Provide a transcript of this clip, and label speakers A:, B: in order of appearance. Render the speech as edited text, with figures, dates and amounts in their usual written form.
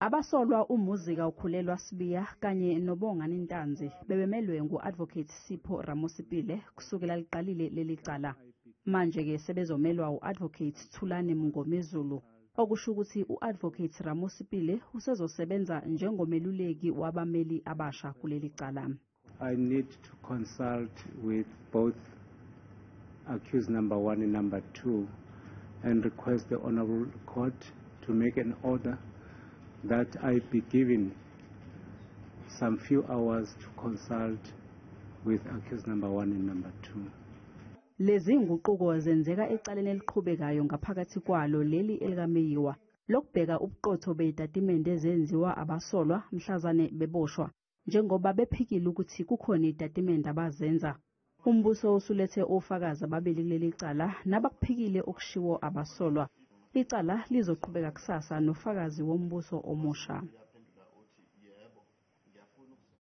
A: Abasolwa uMuzika ukhulelwa Sibiya kanye noBongani Ntanzi bebemelwe ngu-Advocate Sipho Ramosipile kusukela liqalile leli cala. Manje-ke sebezomelwa u-Advocate Thulani Mngomezulu, okusho ukuthi u-Advocate Ramosipile usezosebenza njengomeluleki wabameli abasha kuleli cala.
B: I need to consult with both accused number 1 and number 2 and request the Honorable Court to make an order that I be given some few hours to consult with accused number 1 and number 2.
A: Lezi nguquko zenzeka ecaleni eliqhubekayo ngaphakathi kwalo leli elikaMeyiwa lokubheka ubuqotho beyitatimende ezenziwa abasolwa mhlazane beboshwa njengoba bephikile ukuthi kukhona itatimende abazenza. Umbuso usulethe ofakazi ababili kuleli cala nabakuphikile okushiwo abasolwa. Icala lizoqhubeka kusasa nofakazi wombuso omusha.